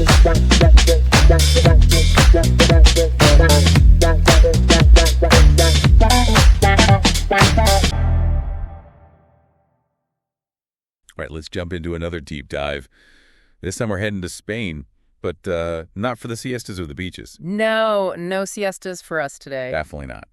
All right, let's jump into another deep dive. This time we're heading to Spain, but not for the siestas or the beaches. No siestas for us today. Definitely not.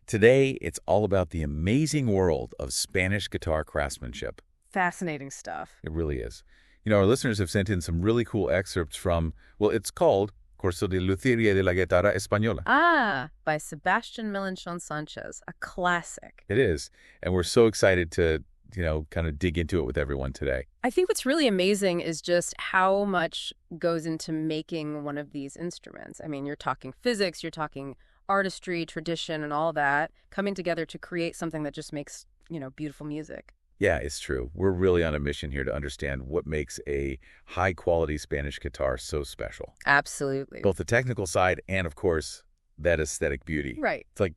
Today, it's all about the amazing world of Spanish guitar craftsmanship. Fascinating stuff. It really is. You know, our listeners have sent in some really cool excerpts from, well, it's called Curso de Luthier de la Guitarra Española. By Sebastian Melanchon Sanchez, a classic. It is, and we're so excited to kind of dig into it with everyone today. I think what's really amazing is just how much goes into making one of these instruments. I mean, you're talking physics, you're talking artistry, tradition, and all that coming together to create something that just makes, beautiful music. Yeah, it's true. We're really on a mission here to understand what makes a high-quality Spanish guitar so special. Absolutely. Both the technical side and, of course, that aesthetic beauty. Right. It's like,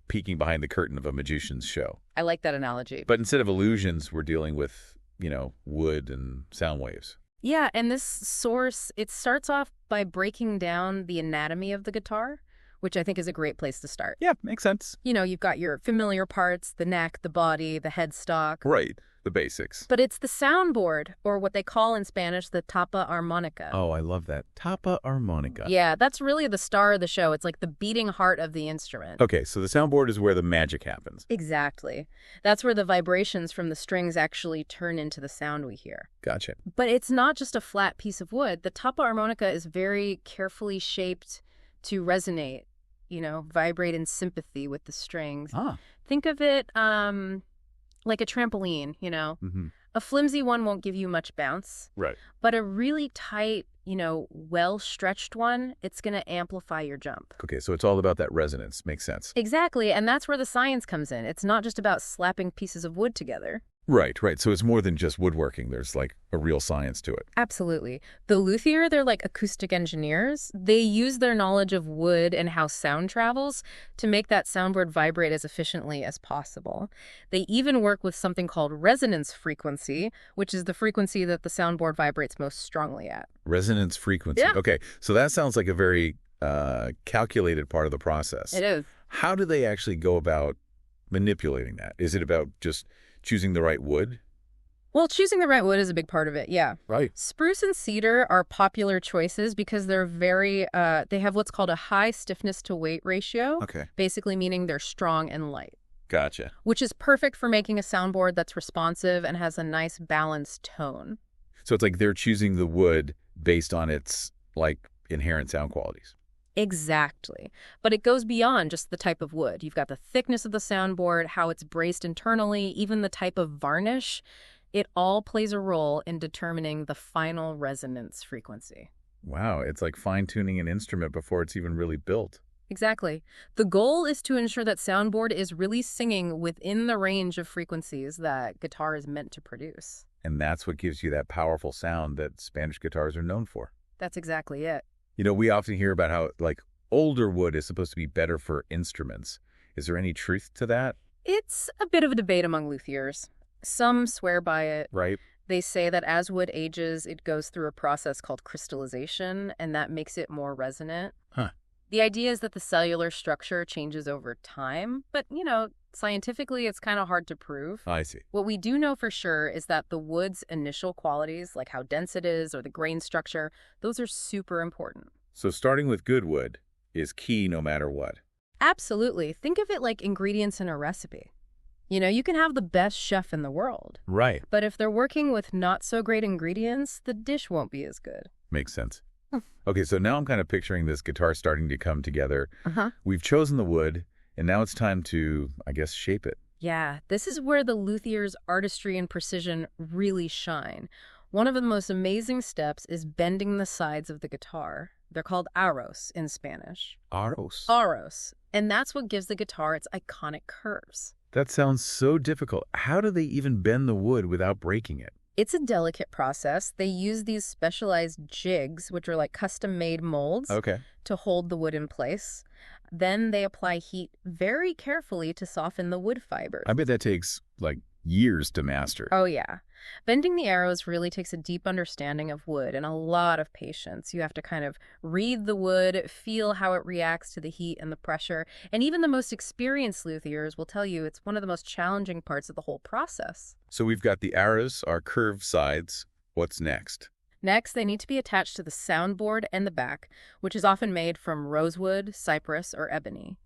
peeking behind the curtain of a magician's show. I like that analogy. But instead of illusions, we're dealing with, wood and sound waves. Yeah, and this source, it starts off by breaking down the anatomy of the guitar, which I think is a great place to start. Yeah, makes sense. You've got your familiar parts, the neck, the body, the headstock. Right, the basics. But it's the soundboard, or what they call in Spanish, the tapa armonica. Oh, I love that. Tapa armonica. Yeah, that's really the star of the show. It's like the beating heart of the instrument. Okay, so the soundboard is where the magic happens. Exactly. That's where the vibrations from the strings actually turn into the sound we hear. Gotcha. But it's not just a flat piece of wood. The tapa armonica is very carefully shaped to resonate, vibrate in sympathy with the strings. Think of it like a trampoline, Mm-hmm. A flimsy one won't give you much bounce. Right. But a really tight, well-stretched one, it's going to amplify your jump. Okay, so it's all about that resonance. Makes sense. Exactly, and that's where the science comes in. It's not just about slapping pieces of wood together. Right. So it's more than just woodworking. There's like a real science to it. Absolutely. The luthier, they're like acoustic engineers. They use their knowledge of wood and how sound travels to make that soundboard vibrate as efficiently as possible. They even work with something called resonance frequency, which is the frequency that the soundboard vibrates most strongly at. Resonance frequency. Yeah. Okay, so that sounds like a very calculated part of the process. It is. How do they actually go about manipulating that? Is it about just choosing the right wood? Well, choosing the right wood is a big part of it, yeah. Right. Spruce and cedar are popular choices because they're they have what's called a high stiffness to weight ratio. Okay. Basically meaning they're strong and light. Gotcha. Which is perfect for making a soundboard that's responsive and has a nice balanced tone. So it's like they're choosing the wood based on its, inherent sound qualities. Exactly. But it goes beyond just the type of wood. You've got the thickness of the soundboard, how it's braced internally, even the type of varnish. It all plays a role in determining the final resonance frequency. Wow, it's like fine-tuning an instrument before it's even really built. Exactly. The goal is to ensure that soundboard is really singing within the range of frequencies that guitar is meant to produce. And that's what gives you that powerful sound that Spanish guitars are known for. That's exactly it. We often hear about how, older wood is supposed to be better for instruments. Is there any truth to that? It's a bit of a debate among luthiers. Some swear by it. Right. They say that as wood ages, it goes through a process called crystallization, and that makes it more resonant. Huh. The idea is that the cellular structure changes over time, but, scientifically, it's kind of hard to prove. I see. What we do know for sure is that the wood's initial qualities, like how dense it is or the grain structure, those are super important. So starting with good wood is key no matter what. Absolutely. Think of it like ingredients in a recipe. You can have the best chef in the world. Right. But if they're working with not so great ingredients, the dish won't be as good. Makes sense. Okay, so now I'm kind of picturing this guitar starting to come together. Uh-huh. We've chosen the wood, and now it's time to, shape it. Yeah, this is where the luthier's artistry and precision really shine. One of the most amazing steps is bending the sides of the guitar. They're called aros in Spanish. Aros. Aros. And that's what gives the guitar its iconic curves. That sounds so difficult. How do they even bend the wood without breaking it? It's a delicate process. They use these specialized jigs, which are like custom-made molds, to hold the wood in place. Then they apply heat very carefully to soften the wood fibers. I bet that takes, years to master. Oh, yeah. Bending the arrows really takes a deep understanding of wood and a lot of patience. You have to kind of read the wood, feel how it reacts to the heat and the pressure, and even the most experienced luthiers will tell you it's one of the most challenging parts of the whole process. So we've got the arrows, our curved sides. What's next? Next, they need to be attached to the soundboard and the back, which is often made from rosewood, cypress, or ebony.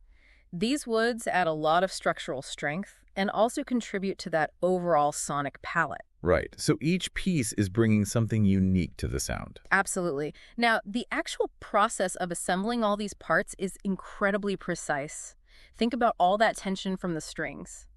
These woods add a lot of structural strength and also contribute to that overall sonic palette. Right. So each piece is bringing something unique to the sound. Absolutely. Now, the actual process of assembling all these parts is incredibly precise. Think about all that tension from the strings.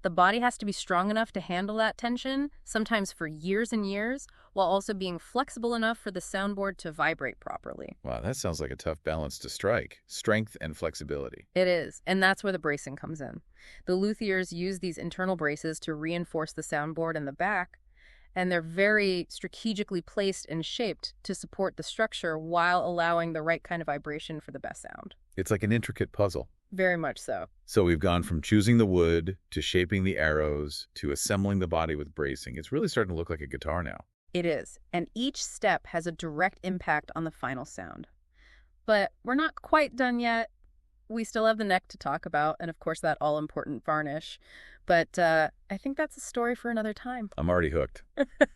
The body has to be strong enough to handle that tension, sometimes for years and years, while also being flexible enough for the soundboard to vibrate properly. Wow, that sounds like a tough balance to strike. Strength and flexibility. It is, and that's where the bracing comes in. The luthiers use these internal braces to reinforce the soundboard and the back, and they're very strategically placed and shaped to support the structure while allowing the right kind of vibration for the best sound. It's like an intricate puzzle. Very much so. So we've gone from choosing the wood to shaping the arrows to assembling the body with bracing. It's really starting to look like a guitar now. It is, and each step has a direct impact on the final sound. But we're not quite done yet. We still have the neck to talk about, and of course that all-important varnish. But I think that's a story for another time. I'm already hooked.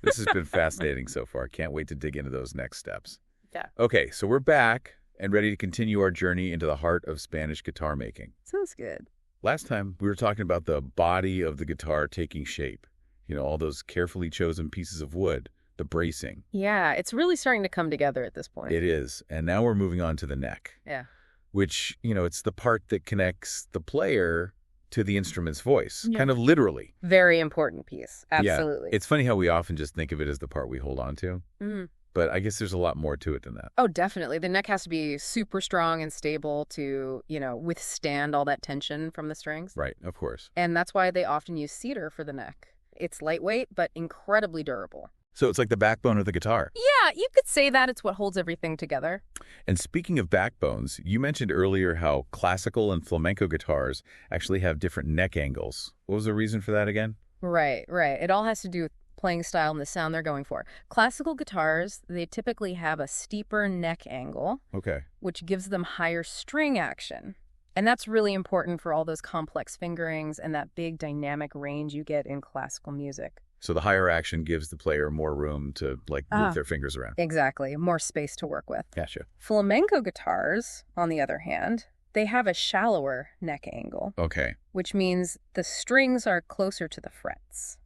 This has been fascinating so far. Can't wait to dig into those next steps. Yeah. Okay, so we're back and ready to continue our journey into the heart of Spanish guitar making. Sounds good. Last time, we were talking about the body of the guitar taking shape. You know, all those carefully chosen pieces of wood, the bracing. Yeah, it's really starting to come together at this point. It is. And now we're moving on to the neck. Yeah. Which, you know, it's the part that connects the player to the instrument's voice, Yeah. kind of literally. Very important piece. Absolutely. Yeah. It's funny how we often just think of it as the part we hold on to. Mhm. But I guess there's a lot more to it than that. Oh, definitely. The neck has to be super strong and stable to, withstand all that tension from the strings. Right, of course. And that's why they often use cedar for the neck. It's lightweight, but incredibly durable. So it's like the backbone of the guitar. Yeah, you could say that. It's what holds everything together. And speaking of backbones, you mentioned earlier how classical and flamenco guitars actually have different neck angles. What was the reason for that again? Right. It all has to do with playing style and the sound they're going for. Classical guitars, they typically have a steeper neck angle, Okay. which gives them higher string action. And that's really important for all those complex fingerings and that big dynamic range you get in classical music. So the higher action gives the player more room to, move their fingers around. Exactly. More space to work with. Gotcha. Flamenco guitars, on the other hand, they have a shallower neck angle, Okay. which means the strings are closer to the frets.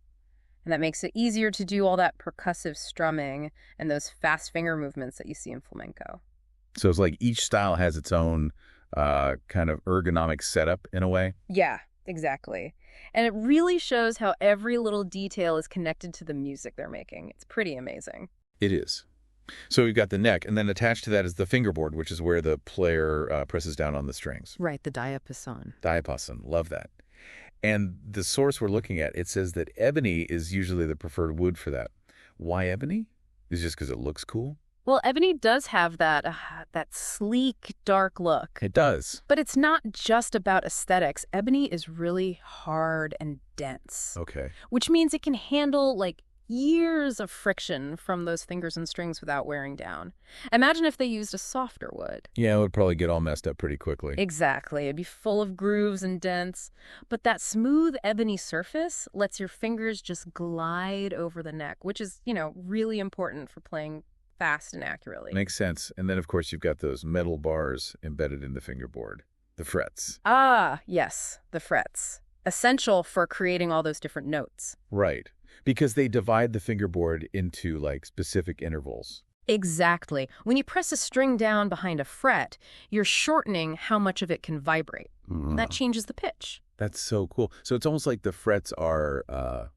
And that makes it easier to do all that percussive strumming and those fast finger movements that you see in flamenco. So it's like each style has its own kind of ergonomic setup in a way. Yeah, exactly. And it really shows how every little detail is connected to the music they're making. It's pretty amazing. It is. So we've got the neck, and then attached to that is the fingerboard, which is where the player presses down on the strings. Right, the diapason. Diapason, love that. And the source we're looking at, it says that ebony is usually the preferred wood for that. Why ebony? Is it just because it looks cool? Well, ebony does have that sleek, dark look. It does. But it's not just about aesthetics. Ebony is really hard and dense, Okay. which means it can handle, years of friction from those fingers and strings without wearing down. Imagine if they used a softer wood. Yeah, it would probably get all messed up pretty quickly. Exactly. It'd be full of grooves and dents. But that smooth ebony surface lets your fingers just glide over the neck, which is, really important for playing fast and accurately. Makes sense. And then, of course, you've got those metal bars embedded in the fingerboard, the frets. Ah, yes, the frets. Essential for creating all those different notes. Right. Because they divide the fingerboard into, specific intervals. Exactly. When you press a string down behind a fret, you're shortening how much of it can vibrate. That changes the pitch. That's so cool. So it's almost like the frets are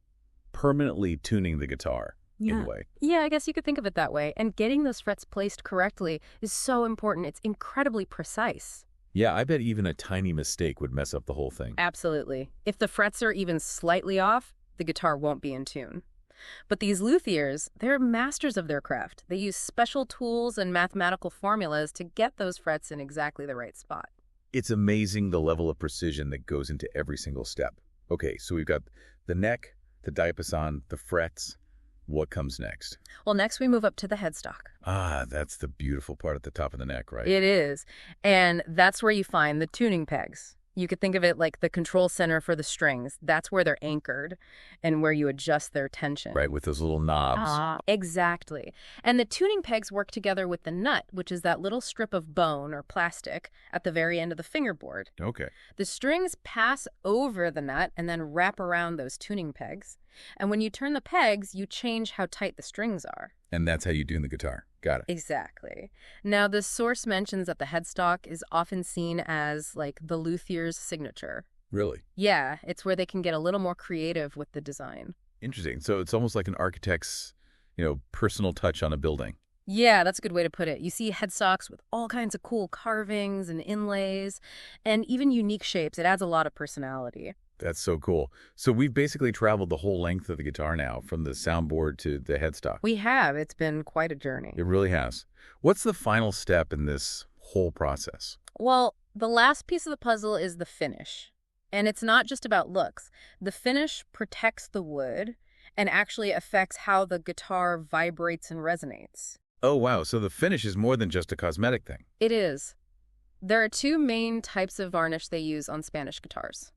permanently tuning the guitar in a way. Yeah, I guess you could think of it that way. And getting those frets placed correctly is so important. It's incredibly precise. Yeah, I bet even a tiny mistake would mess up the whole thing. Absolutely. If the frets are even slightly off, the guitar won't be in tune. But these luthiers, they're masters of their craft. They use special tools and mathematical formulas to get those frets in exactly the right spot. It's amazing the level of precision that goes into every single step. Okay, so we've got the neck, the diapason, the frets. What comes next? Well, next we move up to the headstock. Ah, that's the beautiful part at the top of the neck, right? It is. And that's where you find the tuning pegs. You could think of it like the control center for the strings. That's where they're anchored and where you adjust their tension. Right, with those little knobs. Exactly. And the tuning pegs work together with the nut, which is that little strip of bone or plastic at the very end of the fingerboard. Okay. The strings pass over the nut and then wrap around those tuning pegs. And when you turn the pegs, you change how tight the strings are. And that's how you tune the guitar. Got it. Exactly. Now, the source mentions that the headstock is often seen as like the luthier's signature. Really? Yeah, it's where they can get a little more creative with the design. Interesting. So it's almost like an architect's, personal touch on a building. Yeah, that's a good way to put it. You see headstocks with all kinds of cool carvings and inlays and even unique shapes. It adds a lot of personality. That's so cool. So we've basically traveled the whole length of the guitar now, from the soundboard to the headstock. We have. It's been quite a journey. It really has. What's the final step in this whole process? Well, the last piece of the puzzle is the finish. And it's not just about looks. The finish protects the wood and actually affects how the guitar vibrates and resonates. Oh, wow. So the finish is more than just a cosmetic thing. It is. There are two main types of varnish they use on Spanish guitars: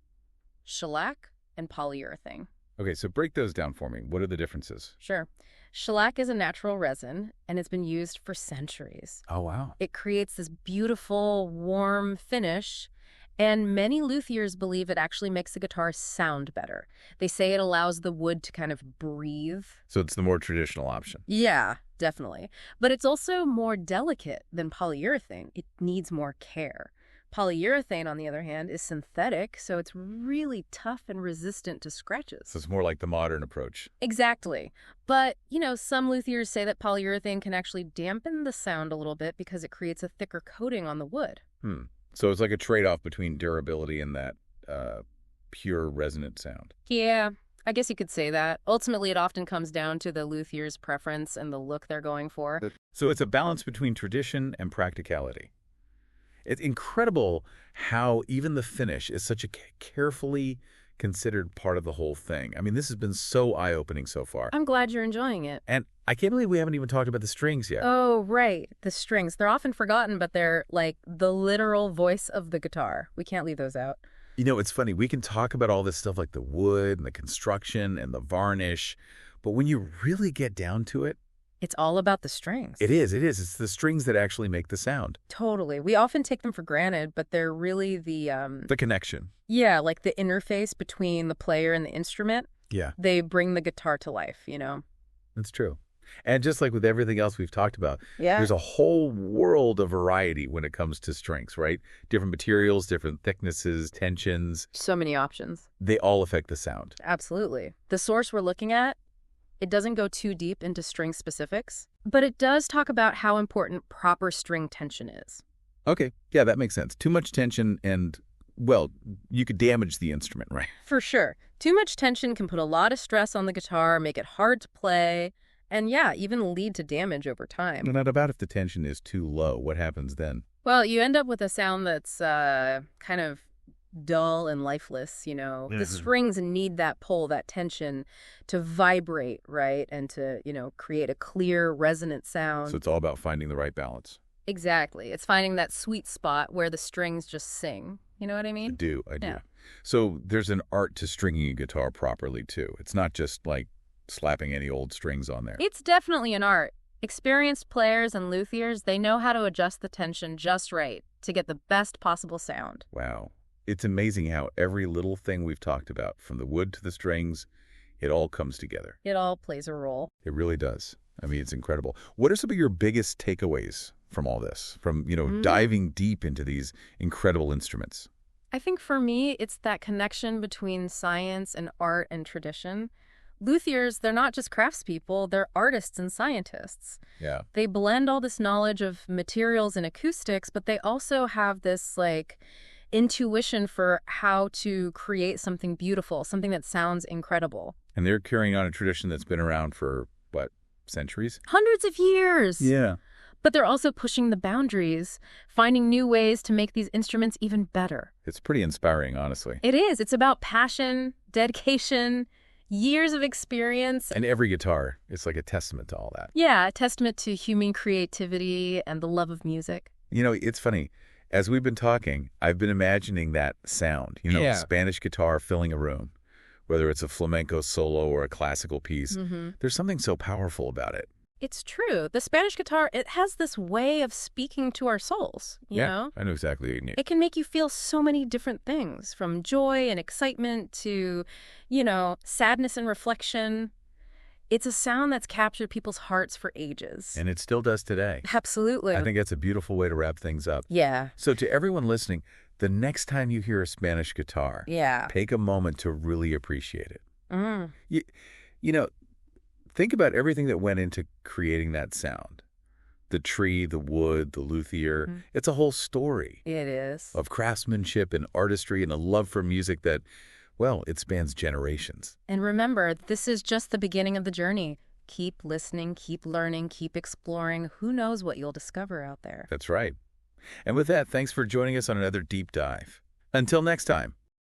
shellac and polyurethane. Okay, so break those down for me. What are the differences? Sure. Shellac is a natural resin, and it's been used for centuries. Oh, wow. It creates this beautiful, warm finish, and many luthiers believe it actually makes the guitar sound better. They say it allows the wood to kind of breathe. So it's the more traditional option. Yeah, definitely. But it's also more delicate than polyurethane. It needs more care. Polyurethane, on the other hand, is synthetic, so it's really tough and resistant to scratches. So it's more like the modern approach. Exactly. But, some luthiers say that polyurethane can actually dampen the sound a little bit because it creates a thicker coating on the wood. So it's like a trade-off between durability and that pure resonant sound. Yeah, I guess you could say that. Ultimately, it often comes down to the luthier's preference and the look they're going for. So it's a balance between tradition and practicality. It's incredible how even the finish is such a carefully considered part of the whole thing. I mean, this has been so eye-opening so far. I'm glad you're enjoying it. And I can't believe we haven't even talked about the strings yet. Oh, right. The strings. They're often forgotten, but they're like the literal voice of the guitar. We can't leave those out. It's funny. We can talk about all this stuff like the wood and the construction and the varnish, but when you really get down to it, it's all about the strings. It is. It's the strings that actually make the sound. Totally. We often take them for granted, but they're really the connection. Yeah, like the interface between the player and the instrument. Yeah. They bring the guitar to life, That's true. And just like with everything else we've talked about, yeah, there's a whole world of variety when it comes to strings, right? Different materials, different thicknesses, tensions. So many options. They all affect the sound. Absolutely. The source we're looking at, it doesn't go too deep into string specifics, but it does talk about how important proper string tension is. Okay. Yeah, that makes sense. Too much tension and, well, you could damage the instrument, right? For sure. Too much tension can put a lot of stress on the guitar, make it hard to play, and yeah, even lead to damage over time. And what about if the tension is too low? What happens then? Well, you end up with a sound that's kind of dull and lifeless, The strings need that pull, that tension to vibrate, right? And to, create a clear, resonant sound. So it's all about finding the right balance. Exactly. It's finding that sweet spot where the strings just sing. You know what I mean? I do. Yeah. So there's an art to stringing a guitar properly, too. It's not just like slapping any old strings on there. It's definitely an art. Experienced players and luthiers, they know how to adjust the tension just right to get the best possible sound. Wow. It's amazing how every little thing we've talked about, from the wood to the strings, it all comes together. It all plays a role. It really does. I mean, it's incredible. What are some of your biggest takeaways from all this, from, diving deep into these incredible instruments? I think for me, it's that connection between science and art and tradition. Luthiers, they're not just craftspeople, they're artists and scientists. Yeah. They blend all this knowledge of materials and acoustics, but they also have this, intuition for how to create something beautiful, something that sounds incredible. And they're carrying on a tradition that's been around for, centuries? Hundreds of years. Yeah. But they're also pushing the boundaries, finding new ways to make these instruments even better. It's pretty inspiring, honestly. It is. It's about passion, dedication, Years of experience. And every guitar is like a testament to all that. Yeah, a testament to human creativity and the love of music. You know, it's funny. As we've been talking, I've been imagining that sound, Yeah. Spanish guitar filling a room, whether it's a flamenco solo or a classical piece. There's something so powerful about it. It's true. The Spanish guitar, it has this way of speaking to our souls, you know? I know exactly what you mean. It can make you feel so many different things, from joy and excitement to, sadness and reflection. It's a sound that's captured people's hearts for ages. And it still does today. Absolutely. I think that's a beautiful way to wrap things up. Yeah. So to everyone listening, the next time you hear a Spanish guitar, take a moment to really appreciate it. Mm. Think about everything that went into creating that sound. The tree, the wood, the luthier. It's a whole story. It is. Of craftsmanship and artistry and a love for music that, well, it spans generations. And remember, this is just the beginning of the journey. Keep listening, keep learning, keep exploring. Who knows what you'll discover out there? That's right. And with that, thanks for joining us on another deep dive. Until next time.